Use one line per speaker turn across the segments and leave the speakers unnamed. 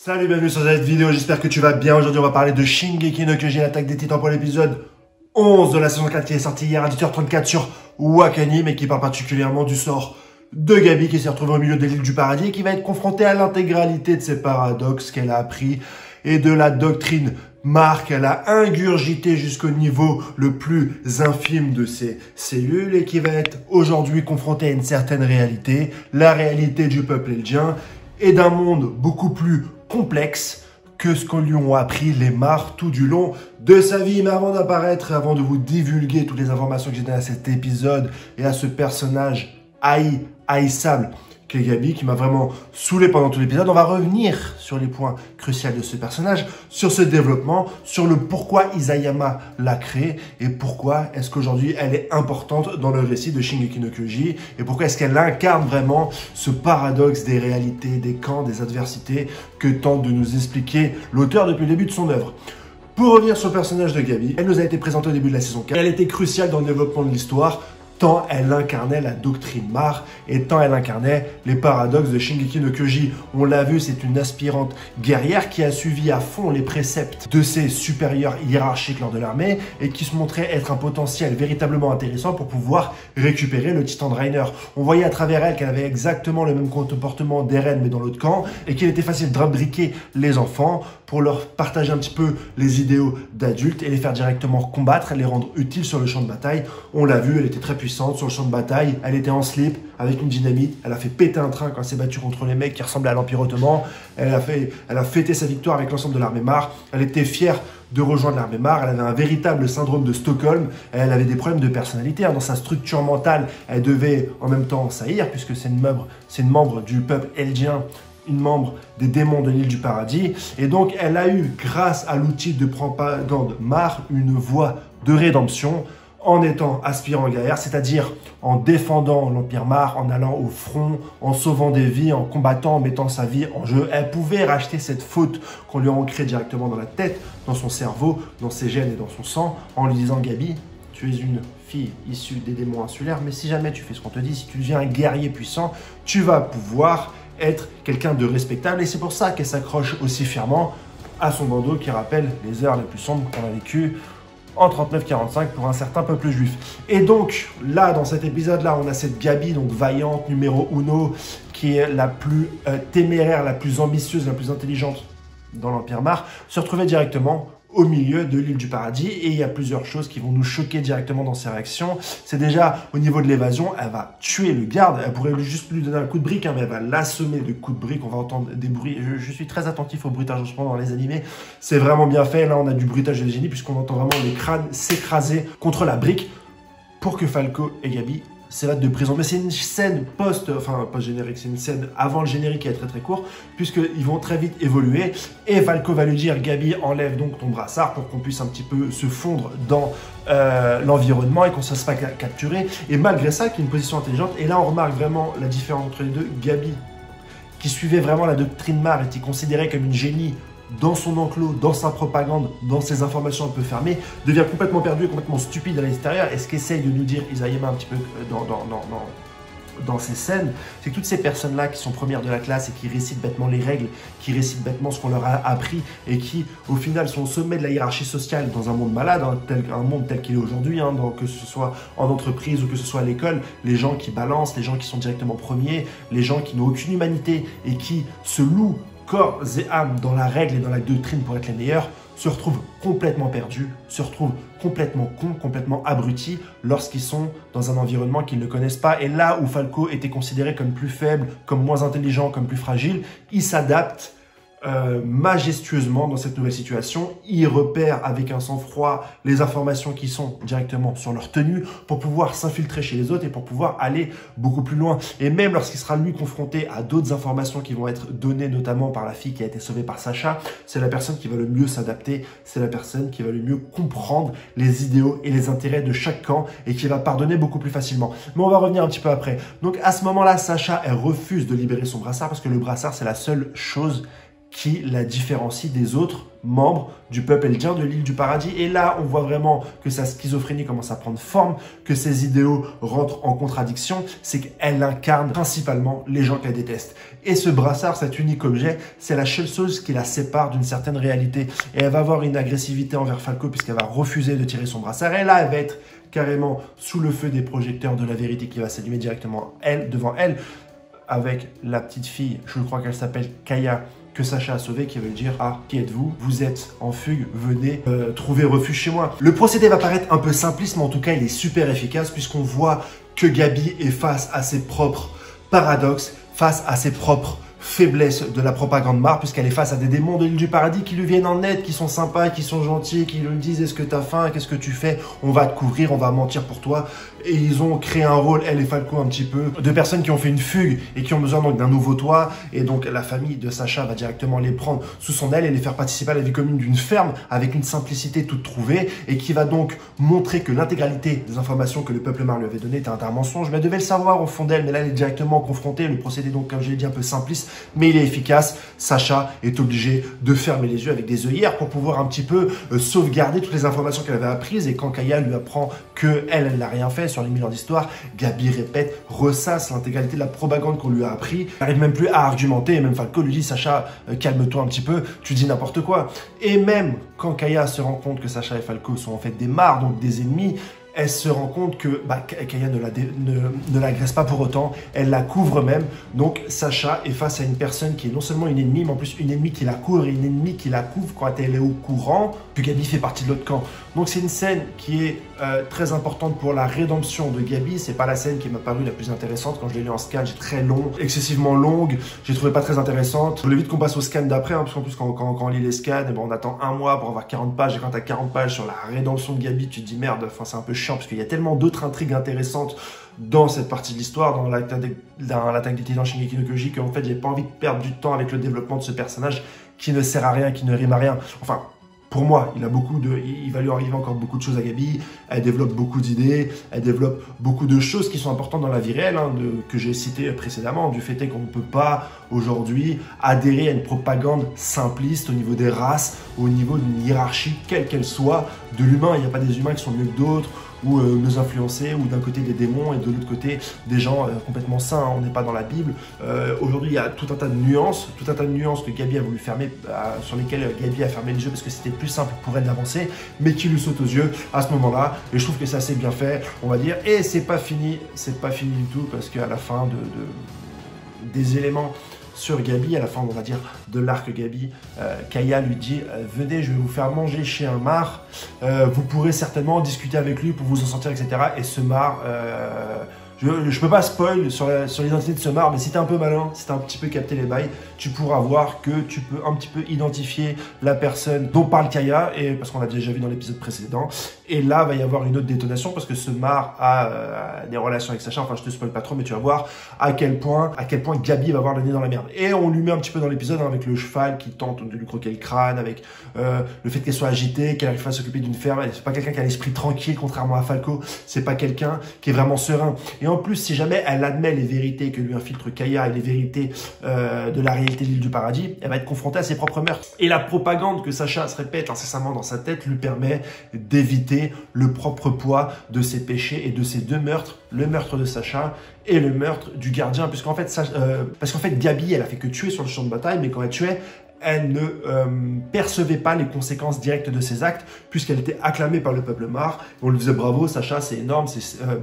Salut, bienvenue sur cette vidéo, j'espère que tu vas bien. Aujourd'hui, on va parler de Shingeki no Kyojin, l'attaque des titans pour l'épisode 11 de la saison 4 qui est sorti hier à 18h34 sur Wakanim mais qui parle particulièrement du sort de Gabi qui s'est retrouvée au milieu de l'île du paradis et qui va être confrontée à l'intégralité de ses paradoxes qu'elle a appris et de la doctrine Mark qu'elle a ingurgité jusqu'au niveau le plus infime de ses cellules et qui va être aujourd'hui confrontée à une certaine réalité, la réalité du peuple eldien et d'un monde beaucoup plus complexe que ce qu'on lui ont appris les Mark tout du long de sa vie. Mais avant d'apparaître, avant de vous divulguer toutes les informations que j'ai données à cet épisode et à ce personnage haïssable qu'est Gabi, qui m'a vraiment saoulé pendant tout l'épisode, on va revenir sur les points cruciaux de ce personnage, sur ce développement, sur le pourquoi Isayama l'a créé et pourquoi est-ce qu'aujourd'hui elle est importante dans le récit de Shingeki no Kyojin et pourquoi est-ce qu'elle incarne vraiment ce paradoxe des réalités, des camps, des adversités que tente de nous expliquer l'auteur depuis le début de son œuvre. Pour revenir sur le personnage de Gabi, elle nous a été présentée au début de la saison 4. Elle était cruciale dans le développement de l'histoire, tant elle incarnait la doctrine Mark et tant elle incarnait les paradoxes de Shingeki no Kyojin. On l'a vu, c'est une aspirante guerrière qui a suivi à fond les préceptes de ses supérieurs hiérarchiques lors de l'armée et qui se montrait être un potentiel véritablement intéressant pour pouvoir récupérer le titan de Reiner. On voyait à travers elle qu'elle avait exactement le même comportement d'Eren mais dans l'autre camp et qu'il était facile d'imbriquer les enfants pour leur partager un petit peu les idéaux d'adultes et les faire directement combattre, les rendre utiles sur le champ de bataille. On l'a vu, elle était très puissante sur le champ de bataille, elle était en slip avec une dynamite, elle a fait péter un train quand elle s'est battue contre les mecs qui ressemblaient à l'Empire Ottoman, elle a fêté sa victoire avec l'ensemble de l'armée Mark, elle était fière de rejoindre l'armée Mark, elle avait un véritable syndrome de Stockholm, elle avait des problèmes de personnalité, dans sa structure mentale, elle devait en même temps saillir puisque c'est une membre du peuple eldien, une membre des démons de l'île du paradis, et donc elle a eu, grâce à l'outil de propagande Mark, une voie de rédemption en étant aspirant guerrière, c'est-à-dire en défendant l'Empire Mark, en allant au front, en sauvant des vies, en combattant, en mettant sa vie en jeu. Elle pouvait racheter cette faute qu'on lui a ancrée directement dans la tête, dans son cerveau, dans ses gènes et dans son sang, en lui disant « Gabi, tu es une fille issue des démons insulaires, mais si jamais tu fais ce qu'on te dit, si tu deviens un guerrier puissant, tu vas pouvoir être quelqu'un de respectable. » Et c'est pour ça qu'elle s'accroche aussi fièrement à son bandeau qui rappelle les heures les plus sombres qu'on a vécues en 39-45 pour un certain peuple juif. Et donc, là, dans cet épisode-là, on a cette Gabi, donc vaillante, numéro uno, qui est la plus téméraire, la plus ambitieuse, la plus intelligente dans l'Empire Mark, se retrouvait directement au milieu de l'île du paradis, et il y a plusieurs choses qui vont nous choquer directement dans ses réactions. C'est déjà au niveau de l'évasion, elle va tuer le garde, elle pourrait juste lui donner un coup de brique, mais elle va l'assommer de coups de brique, on va entendre des bruits, je suis très attentif au bruitage en ce moment dans les animés, c'est vraiment bien fait, là on a du bruitage de génie, puisqu'on entend vraiment les crânes s'écraser contre la brique, pour que Falco et Gabi s'évadent de prison. Mais c'est une scène post-générique, c'est une scène avant le générique qui est très très court, puisqu'ils vont très vite évoluer, et Falco va lui dire « Gabi, enlève donc ton brassard pour qu'on puisse un petit peu se fondre dans l'environnement et qu'on ne se fasse pas capturer. » Et malgré ça, qui est une position intelligente, et là on remarque vraiment la différence entre les deux. Gabi, qui suivait vraiment la doctrine Mark, était considérée comme une génie dans son enclos, dans sa propagande, dans ses informations un peu fermées, devient complètement perdu et complètement stupide à l'extérieur. Et ce qu'essaye de nous dire Isayama un petit peu dans ces scènes, c'est que toutes ces personnes-là qui sont premières de la classe et qui récitent bêtement les règles, qui récitent bêtement ce qu'on leur a appris et qui, au final, sont au sommet de la hiérarchie sociale dans un monde malade, un monde tel qu'il est aujourd'hui, que ce soit en entreprise ou que ce soit à l'école, les gens qui balancent, les gens qui sont directement premiers, les gens qui n'ont aucune humanité et qui se louent corps et âme dans la règle et dans la doctrine pour être les meilleurs, se retrouvent complètement perdus, se retrouvent complètement cons, complètement abrutis lorsqu'ils sont dans un environnement qu'ils ne connaissent pas. Et là où Falco était considéré comme plus faible, comme moins intelligent, comme plus fragile, il s'adapte majestueusement dans cette nouvelle situation. Il repère avec un sang-froid les informations qui sont directement sur leur tenue pour pouvoir s'infiltrer chez les autres et pour pouvoir aller beaucoup plus loin. Et même lorsqu'il sera lui confronté à d'autres informations qui vont être données notamment par la fille qui a été sauvée par Sacha, c'est la personne qui va le mieux s'adapter, c'est la personne qui va le mieux comprendre les idéaux et les intérêts de chaque camp et qui va pardonner beaucoup plus facilement. Mais on va revenir un petit peu après. Donc à ce moment-là, Sacha, elle refuse de libérer son brassard parce que le brassard, c'est la seule chose qui la différencie des autres membres du peuple eldien de l'île du paradis. Et là, on voit vraiment que sa schizophrénie commence à prendre forme, que ses idéaux rentrent en contradiction, c'est qu'elle incarne principalement les gens qu'elle déteste. Et ce brassard, cet unique objet, c'est la seule chose qui la sépare d'une certaine réalité. Et elle va avoir une agressivité envers Falco puisqu'elle va refuser de tirer son brassard. Et là, elle va être carrément sous le feu des projecteurs de la vérité qui va s'allumer directement devant elle, avec la petite fille, je crois qu'elle s'appelle Kaya, que Sacha a sauvé, qui veut dire « Ah, qui êtes-vous? Vous êtes en fugue, venez trouver refuge chez moi. » Le procédé va paraître un peu simpliste, mais en tout cas, il est super efficace puisqu'on voit que Gabi est face à ses propres paradoxes, face à ses propres faiblesse de la propagande Marre, puisqu'elle est face à des démons de l'île du paradis qui lui viennent en aide, qui sont sympas, qui sont gentils, qui lui disent « Est-ce que t'as faim? Qu'est-ce que tu fais? On va te couvrir, on va mentir pour toi. » Et ils ont créé un rôle, elle et Falco, un petit peu, de personnes qui ont fait une fugue et qui ont besoin donc d'un nouveau toit. Et donc la famille de Sacha va directement les prendre sous son aile et les faire participer à la vie commune d'une ferme avec une simplicité toute trouvée, et qui va donc montrer que l'intégralité des informations que le peuple Marre lui avait données était un mensonge. Mais elle devait le savoir au fond d'elle, mais là elle est directement confrontée. Le procédé, donc comme je l'ai dit, un peu simpliste, mais il est efficace. Sacha est obligé de fermer les yeux avec des œillères pour pouvoir un petit peu sauvegarder toutes les informations qu'elle avait apprises. Et quand Kaya lui apprend que elle n'a rien fait sur les 1000 ans d'histoire, Gabi répète, ressasse l'intégralité de la propagande qu'on lui a appris. Elle n'arrive même plus à argumenter, et même Falco lui dit « Sacha, calme-toi un petit peu, tu dis n'importe quoi ». Et même quand Kaya se rend compte que Sacha et Falco sont en fait des Marres, donc des ennemis, elle se rend compte que Kaya ne l'agresse pas pour autant, elle la couvre même. Donc Sacha est face à une personne qui est non seulement une ennemie, mais en plus une ennemie qui la couvre et une ennemie qui la couvre quand elle est au courant que Gabi fait partie de l'autre camp. Donc c'est une scène qui est très importante pour la rédemption de Gabi. C'est pas la scène qui m'a paru la plus intéressante. Quand je l'ai lu en scan, j'ai très long, excessivement longue, j'ai trouvé pas très intéressante. Je voulais vite qu'on passe au scan d'après, hein, parce qu'en plus quand on lit les scans, on attend un mois pour avoir 40 pages, et quand t'as 40 pages sur la rédemption de Gabi, tu te dis merde, enfin c'est un peu chiant, parce qu'il y a tellement d'autres intrigues intéressantes dans cette partie de l'histoire, dans l'attaque des Titans Shingeki no Kyojin, qu'en fait j'ai pas envie de perdre du temps avec le développement de ce personnage qui ne sert à rien, qui ne rime à rien. Enfin, pour moi, il va lui arriver encore beaucoup de choses à Gabi. Elle développe beaucoup d'idées, elle développe beaucoup de choses qui sont importantes dans la vie réelle, hein, que j'ai cité précédemment. Du fait est qu'on ne peut pas aujourd'hui adhérer à une propagande simpliste au niveau des races, au niveau d'une hiérarchie, quelle qu'elle soit, de l'humain. Il n'y a pas des humains qui sont mieux que d'autres, ou nous influencer, ou d'un côté des démons et de l'autre côté des gens complètement sains, hein. On n'est pas dans la Bible. Aujourd'hui, il y a tout un tas de nuances, que Gabi a voulu fermer, sur lesquelles Gabi a fermé les yeux parce que c'était plus simple pour elle d'avancer, mais qui lui saute aux yeux à ce moment-là. Et je trouve que c'est assez bien fait, on va dire. Et c'est pas fini du tout, parce qu'à la fin des éléments sur Gabi, à la fin, on va dire, de l'arc Gabi, Kaya lui dit « Venez, je vais vous faire manger chez un Marre. Vous pourrez certainement discuter avec lui pour vous en sortir, etc. » Et ce Marre, je peux pas spoil sur l'identité de ce Marre, mais si t'es un peu malin, si t'as un petit peu capté les bails, tu pourras voir que tu peux un petit peu identifier la personne dont parle Kaya, et parce qu'on l'a déjà vu dans l'épisode précédent. Et là, va y avoir une autre détonation, parce que ce Marre a des relations avec Sacha. Enfin, je te spoil pas trop, mais tu vas voir à quel point Gabi va avoir le nez dans la merde. Et on lui met un petit peu dans l'épisode, hein, avec le cheval qui tente de lui croquer le crâne, avec le fait qu'elle soit agitée, qu'elle arrive à s'occuper d'une ferme. C'est pas quelqu'un qui a l'esprit tranquille, contrairement à Falco. C'est pas quelqu'un qui est vraiment serein. Et en plus, si jamais elle admet les vérités que lui infiltre Kaya et les vérités de la réalité de l'île du paradis, elle va être confrontée à ses propres meurtres. Et la propagande que Sacha se répète incessamment dans sa tête lui permet d'éviter le propre poids de ses péchés et de ses deux meurtres, le meurtre de Sacha et le meurtre du gardien, puisqu'en fait, parce qu'en fait, Gabi, elle a fait que tuer sur le champ de bataille, mais quand elle tuait, elle ne percevait pas les conséquences directes de ses actes, puisqu'elle était acclamée par le peuple Marre. On lui disait bravo Sacha, c'est énorme,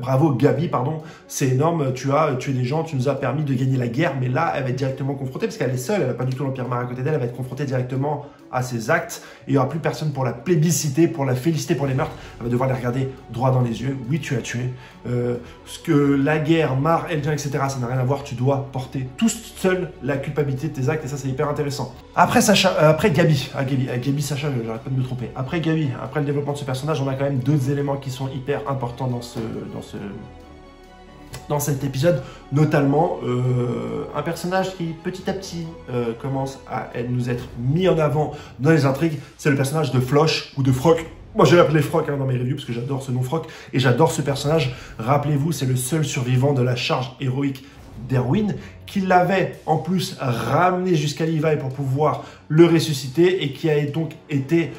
bravo Gabi, pardon, c'est énorme, tu as tué des gens, tu nous as permis de gagner la guerre. Mais là, elle va être directement confrontée, parce qu'elle est seule, elle n'a pas du tout l'Empire Marre à côté d'elle, elle va être confrontée directement à ses actes, et il n'y aura plus personne pour la plébisciter, pour la féliciter pour les meurtres. Elle va devoir les regarder droit dans les yeux. Oui, tu as tué. Ce que la guerre, Marre, Eldien, etc., ça n'a rien à voir. Tu dois porter tout seul la culpabilité de tes actes, et ça, c'est hyper intéressant. Après Gabi, Sacha, j'arrête pas de me tromper. Après Gabi, après le développement de ce personnage, on a quand même deux éléments qui sont hyper importants dans cet épisode, notamment un personnage qui petit à petit commence à nous être mis en avant dans les intrigues. C'est le personnage de Floch ou de Froc. Moi, je l'ai appelé Froc dans mes reviews parce que j'adore ce nom Froc et j'adore ce personnage. Rappelez-vous, c'est le seul survivant de la charge héroïque d'Erwin, qui l'avait en plus ramené jusqu'à Levi pour pouvoir le ressusciter et qui a donc été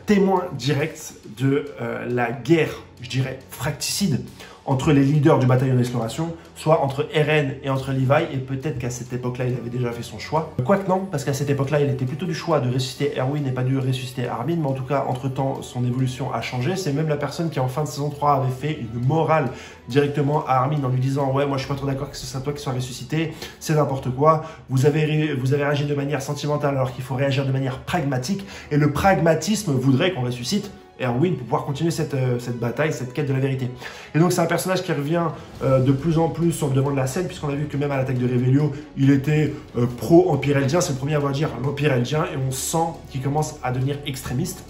témoin direct de la guerre, je dirais, fracticide entre les leaders du bataillon d'exploration, soit entre Eren et entre Levi, et peut-être qu'à cette époque-là, il avait déjà fait son choix. Quoique non, parce qu'à cette époque-là, il était plutôt du choix de ressusciter Erwin et pas de ressusciter Armin, mais en tout cas, entre-temps, son évolution a changé. C'est même la personne qui, en fin de saison 3, avait fait une morale directement à Armin en lui disant « Ouais, moi, je suis pas trop d'accord que ce soit toi qui sois ressuscité, c'est n'importe quoi. Vous avez réagi de manière sentimentale alors qu'il faut réagir de manière pragmatique, et le pragmatisme voudrait qu'on ressuscite Erwin pour pouvoir continuer cette bataille, cette quête de la vérité. » Et donc c'est un personnage qui revient de plus en plus sur le devant de la scène, puisqu'on a vu que même à l'attaque de Revelio, il était pro-Empire Eldien, c'est le premier à avoir dire l'Empire Eldien, et on sent qu'il commence à devenir extrémiste.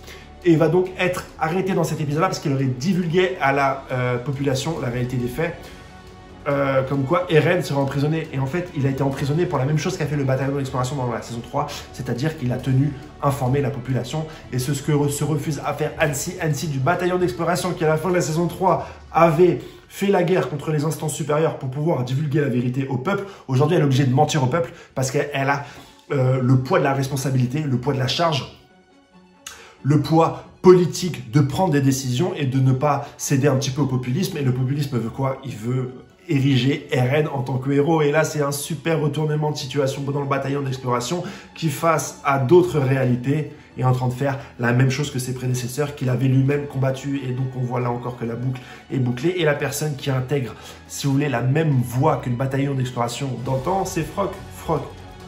Et il va donc être arrêté dans cet épisode-là parce qu'il aurait divulgué à la population la réalité des faits. Comme quoi Eren serait emprisonné, et en fait il a été emprisonné pour la même chose qu'a fait le bataillon d'exploration dans la saison 3, c'est-à-dire qu'il a tenu informer la population, et c'est ce que se refuse à faire Hansi du bataillon d'exploration qui à la fin de la saison 3 avait fait la guerre contre les instances supérieures pour pouvoir divulguer la vérité au peuple. Aujourd'hui elle est obligée de mentir au peuple parce qu'elle a le poids de la responsabilité, le poids de la charge, le poids politique de prendre des décisions et de ne pas céder un petit peu au populisme. Et le populisme veut quoi? Il veut ériger Eren en tant que héros. Et là, c'est un super retournement de situation dans le bataillon d'exploration qui, face à d'autres réalités, est en train de faire la même chose que ses prédécesseurs qu'il avait lui-même combattu. Et donc, on voit là encore que la boucle est bouclée. Et la personne qui intègre, si vous voulez, la même voie que le bataillon d'exploration d'antan, c'est Frog. Frog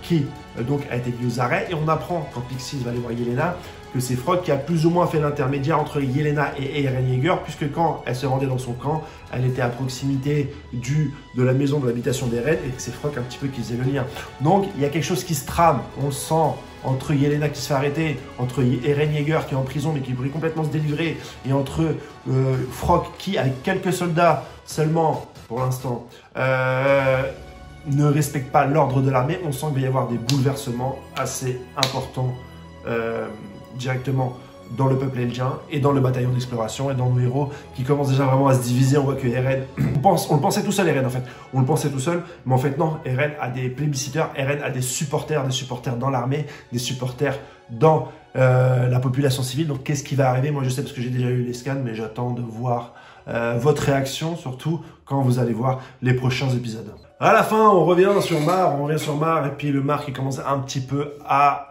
qui donc a été mis aux arrêts. Et on apprend, quand Pixis va aller voir Yelena, que c'est Frog qui a plus ou moins fait l'intermédiaire entre Yelena et Eren Yeager, puisque quand elle se rendait dans son camp, elle était à proximité de la maison de l'habitation d'Eren, et c'est Frog un petit peu qui faisait le lien. Donc il y a quelque chose qui se trame, on le sent, entre Yelena qui se fait arrêter, entre Eren Yeager qui est en prison mais qui pourrait complètement se délivrer, et entre Frog qui, avec quelques soldats seulement pour l'instant, ne respecte pas l'ordre de l'armée. On sent qu'il va y avoir des bouleversements assez importants directement dans le peuple eldien et dans le bataillon d'exploration et dans nos héros qui commencent déjà vraiment à se diviser. On voit que Eren, on le pensait tout seul Eren en fait, on le pensait tout seul, mais en fait non, Eren a des plébisciteurs, Eren a des supporters dans l'armée, des supporters dans la population civile. Donc qu'est-ce qui va arriver? Moi je sais parce que j'ai déjà eu les scans, mais j'attends de voir votre réaction, surtout quand vous allez voir les prochains épisodes. À la fin, on revient sur Mar, et puis le Mar qui commence un petit peu à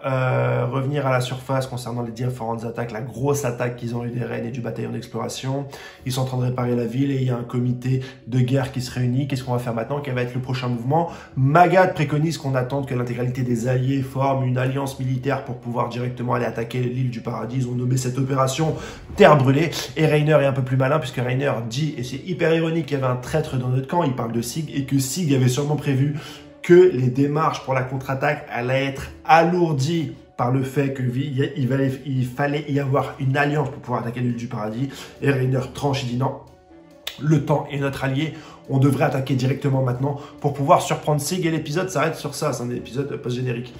revenir à la surface concernant les différentes attaques, la grosse attaque qu'ils ont eu des Rennes et du bataillon d'exploration. Ils sont en train de réparer la ville et il y a un comité de guerre qui se réunit. Qu'est-ce qu'on va faire maintenant? Quel va être le prochain mouvement? Magad préconise qu'on attende que l'intégralité des alliés forment une alliance militaire pour pouvoir directement aller attaquer l'île du paradis. Ils ont nommé cette opération Terre brûlée, et Reiner est un peu plus malin puisque Reiner dit, et c'est hyper ironique, qu'il y avait un traître dans notre camp, il parle de Sig, et que Sig avait sûrement prévu que les démarches pour la contre-attaque allaient être alourdies par le fait qu'il fallait y avoir une alliance pour pouvoir attaquer l'île du paradis. Et Reiner tranche et dit non, le temps est notre allié, on devrait attaquer directement maintenant pour pouvoir surprendre Sig, et l'épisode s'arrête sur ça, c'est un épisode post-générique.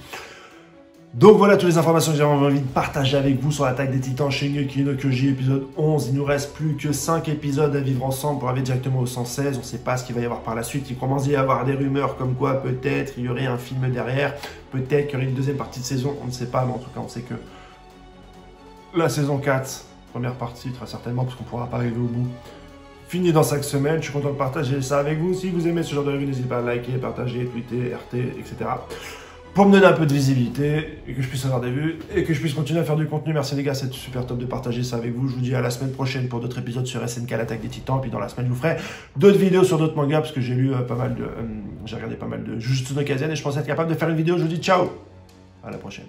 Donc voilà toutes les informations que j'avais envie de partager avec vous sur l'attaque des titans Shingeki no Kyojin épisode 11. Il nous reste plus que 5 épisodes à vivre ensemble pour arriver directement au 116. On ne sait pas ce qu'il va y avoir par la suite. Il commence à y avoir des rumeurs comme quoi peut-être il y aurait un film derrière. Peut-être qu'il y aurait une deuxième partie de saison. On ne sait pas, mais en tout cas on sait que la saison 4, première partie, très certainement, parce qu'on ne pourra pas arriver au bout, fini dans 5 semaines. Je suis content de partager ça avec vous. Si vous aimez ce genre de revue, n'hésitez pas à liker, partager, tweeter, RT, etc. pour me donner un peu de visibilité et que je puisse avoir des vues et que je puisse continuer à faire du contenu. Merci les gars, c'est super top de partager ça avec vous. Je vous dis à la semaine prochaine pour d'autres épisodes sur SNK, l'attaque des titans. Et puis dans la semaine, je vous ferai d'autres vidéos sur d'autres mangas parce que j'ai lu pas mal de... j'ai regardé pas mal de Jujutsu no Kaisen et je pense être capable de faire une vidéo. Je vous dis ciao, à la prochaine.